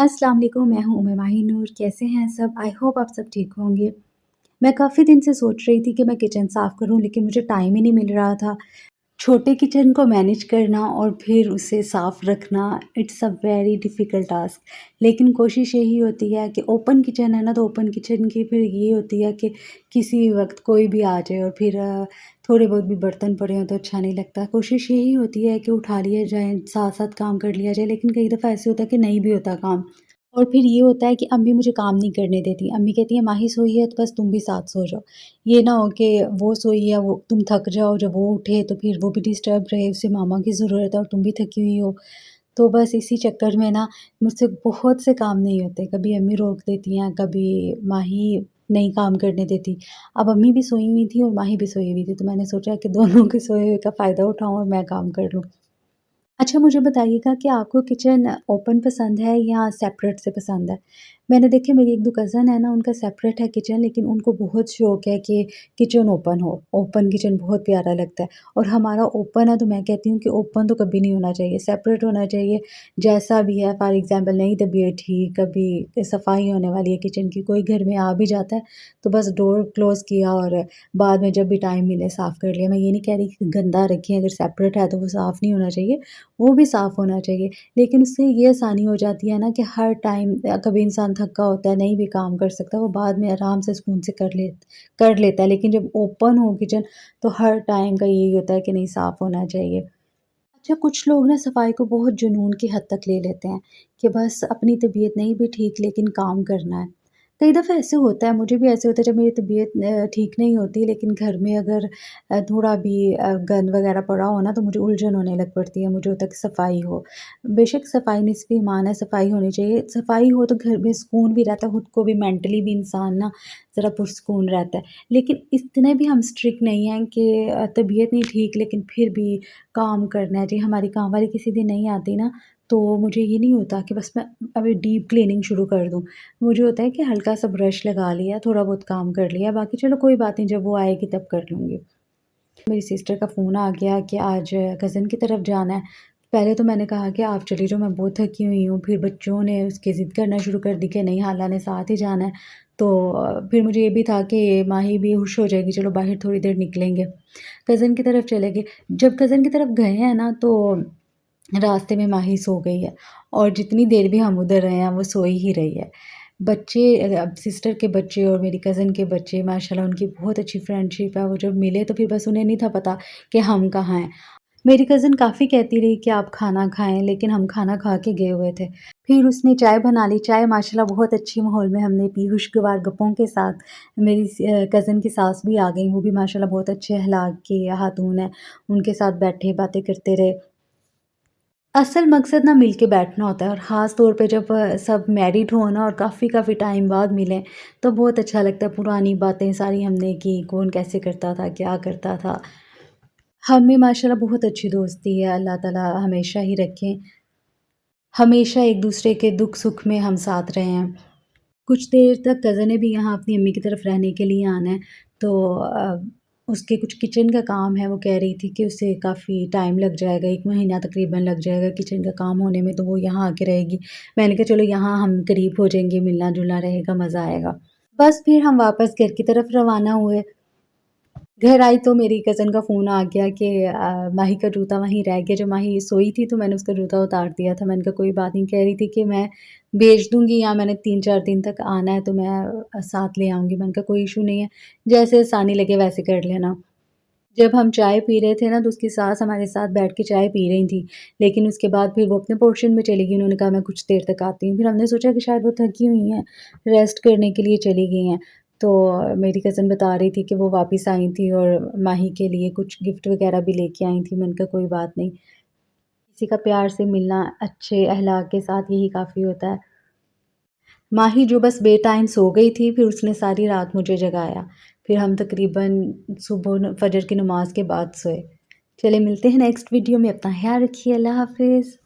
अस्सलाम वालेकुम, मैं हूँ उम्मे माही नूर। कैसे हैं सब? आई होप आप सब ठीक होंगे। मैं काफ़ी दिन से सोच रही थी कि मैं किचन साफ़ करूँ, लेकिन मुझे टाइम ही नहीं मिल रहा था। छोटे किचन को मैनेज करना और फिर उसे साफ़ रखना, it's a very difficult task. लेकिन कोशिश यही होती है कि ओपन किचन है ना, तो ओपन किचन की फिर ये होती है कि किसी भी वक़्त कोई भी आ जाए और फिर थोड़े बहुत भी बर्तन पड़े हों तो अच्छा नहीं लगता। कोशिश यही होती है कि उठा लिया जाए, साथ-साथ काम कर लिया जाए, लेकिन कई दफ़ा ऐसे होता है कि नहीं भी होता काम। और फिर ये होता है कि अम्मी मुझे काम नहीं करने देती। अम्मी कहती हैं, "माही सोई है तो बस तुम भी साथ सो जाओ।" ये ना हो कि वो सोई है, वो तुम थक जाओ, जब वो उठे तो फिर वो भी डिस्टर्ब रहे, उसे मामा की ज़रूरत है और तुम भी थकी हुई हो। तो बस इसी चक्कर में ना मुझसे बहुत से काम नहीं होते। कभी अम्मी रोक देती हैं, कभी माही नहीं काम करने देती। अब अम्मी भी सोई हुई थी और माही भी सोई हुई थी, तो मैंने सोचा कि दोनों के सोए हुए का फ़ायदा उठाऊँ और मैं काम कर लूँ। अच्छा, मुझे बताइएगा कि आपको किचन ओपन पसंद है या सेपरेट से पसंद है? मैंने देखिए, मेरी 1-2 कज़न है ना, उनका सेपरेट है किचन, लेकिन उनको बहुत शौक है कि किचन ओपन हो। ओपन किचन बहुत प्यारा लगता है और हमारा ओपन है, तो मैं कहती हूँ कि ओपन तो कभी नहीं होना चाहिए, सेपरेट होना चाहिए। जैसा भी है, फॉर एग्ज़ाम्पल नहीं तबीयत ठीक, कभी सफाई होने वाली है किचन की, कोई घर में आ भी जाता है, तो बस डोर क्लोज़ किया और बाद में जब भी टाइम मिले साफ़ कर लिया। मैं ये नहीं कह रही कि गंदा रखें, अगर सेपरेट है तो वो साफ़ नहीं होना चाहिए। वो भी साफ़ होना चाहिए। लेकिन उससे ये आसानी हो जाती है ना कि हर टाइम कभी इंसान थका होता है, नहीं भी काम कर सकता, वो बाद में आराम से सुकून से कर लेता है। लेकिन जब ओपन हो किचन, तो हर टाइम का यही होता है कि नहीं, साफ़ होना चाहिए। अच्छा, कुछ लोग ना सफाई को बहुत जुनून की हद तक ले लेते हैं कि बस अपनी तबीयत नहीं भी ठीक, लेकिन काम करना है। कई दफ़ा ऐसे होता है, मुझे भी ऐसे होता है जब मेरी तबीयत ठीक नहीं होती, लेकिन घर में अगर थोड़ा भी गंद वग़ैरह पड़ा हो ना, तो मुझे उलझन होने लग पड़ती है। मुझे होता है कि सफाई हो। बेशक सफाई निस्फ़ ईमान है, सफाई होनी चाहिए। सफाई हो तो घर में सुकून भी रहता है, खुद को भी, मेंटली भी इंसान ना ज़रा पुरसुकून रहता है। लेकिन इतने भी हम स्ट्रिक्ट नहीं हैं कि तबीयत नहीं ठीक लेकिन फिर भी काम करना है जी। हमारी काम वाली किसी दिन नहीं आती ना, तो मुझे ये नहीं होता कि बस मैं अभी डीप क्लीनिंग शुरू कर दूँ। मुझे होता है कि हल्का-सा ब्रश लगा लिया, थोड़ा बहुत काम कर लिया, बाकी चलो कोई बात नहीं, जब वो आएगी तब कर लूँगी। मेरी सिस्टर का फ़ोन आ गया कि आज कज़िन की तरफ जाना है। पहले तो मैंने कहा कि आप चली जाओ, मैं बहुत थकी हुई हूँ। फिर बच्चों ने उसकी ज़िद करना शुरू कर दी कि नहीं, हाला ने साथ ही जाना है। तो फिर मुझे ये भी था कि माही भी खुश हो जाएगी, चलो बाहर थोड़ी देर निकलेंगे। कज़िन की तरफ चले गए। जब कज़िन की तरफ गए हैं ना, तो रास्ते में माही सो गई है और जितनी देर भी हम उधर रहे हैं, वो सोई ही रही है। बच्चे अब सिस्टर के बच्चे और मेरी कज़िन के बच्चे, माशाल्लाह उनकी बहुत अच्छी फ्रेंडशिप है। वो जब मिले तो फिर बस उन्हें नहीं था पता कि हम कहाँ हैं। मेरी कज़िन काफ़ी कहती रही कि आप खाना खाएँ, लेकिन हम खाना खा के गए हुए थे। फिर उसने चाय बना ली, चाय माशाल्लाह बहुत अच्छी माहौल में हमने पी, खुशगवार गप्पों के साथ। मेरी कज़िन की सास भी आ गईं, वो भी माशाल्लाह बहुत अच्छे अखलाक की खातून हैं। उनके साथ बैठे, बातें करते रहे। असल मकसद ना मिल के बैठना होता है और ख़ास तौर पे जब सब मैरिड हों ना और काफ़ी काफ़ी टाइम बाद मिलें, तो बहुत अच्छा लगता है। पुरानी बातें सारी हमने की, कौन कैसे करता था, क्या करता था। हम में माशाल्लाह बहुत अच्छी दोस्ती है, अल्लाह ताला हमेशा ही रखें। हमेशा एक-दूसरे के दुख-सुख में हम साथ रहे हैं। कुछ देर तक कज़न ने भी यहाँ अपनी अम्मी की तरफ रहने के लिए आना है, तो उसके कुछ किचन का काम है, वो कह रही थी कि उसे काफ़ी टाइम लग जाएगा, 1 महीना तकरीबन लग जाएगा किचन का काम होने में, तो वो यहाँ आके रहेगी। मैंने कहा चलो यहाँ हम करीब हो जाएँगे, मिलना-जुलना रहेगा, मज़ा आएगा। बस फिर हम वापस घर की तरफ रवाना हुए। घर आई तो मेरी कज़न का फ़ोन आ गया कि माही का जूता वहीं रह गया। जब माही सोई थी तो मैंने उसका जूता उतार दिया था। मैंने कहा कोई बात नहीं, कह रही थी कि मैं भेज दूँगी या मैंने 3-4 दिन तक आना है तो मैं साथ ले आऊँगी। मैंने कहा कोई इश्यू नहीं है, जैसे आसानी लगे वैसे कर लेना। जब हम चाय पी रहे थे ना, तो उसकी सास हमारे साथ बैठ के चाय पी रही थी, लेकिन उसके बाद फिर वो अपने पोर्शन में चली गई। उन्होंने कहा मैं कुछ देर तक आती हूँ। फिर हमने सोचा कि शायद वो थकी हुई हैं, रेस्ट करने के लिए चली गई हैं। तो मेरी कज़न बता रही थी कि वो वापस आई थी और माही के लिए कुछ गिफ्ट वग़ैरह भी लेके आई थी। मैंने कहा कोई बात नहीं, किसी का प्यार से मिलना अच्छे अखलाक के साथ यही काफ़ी होता है। माही जो बस बेटाइम सो गई थी, फिर उसने सारी रात मुझे जगाया। फिर हम तकरीबन सुबह फ़जर की नमाज़ के बाद सोए। चलिए मिलते हैं नेक्स्ट वीडियो में, अपना ख़्याल रखिए, अल्लाह हाफ़िज़।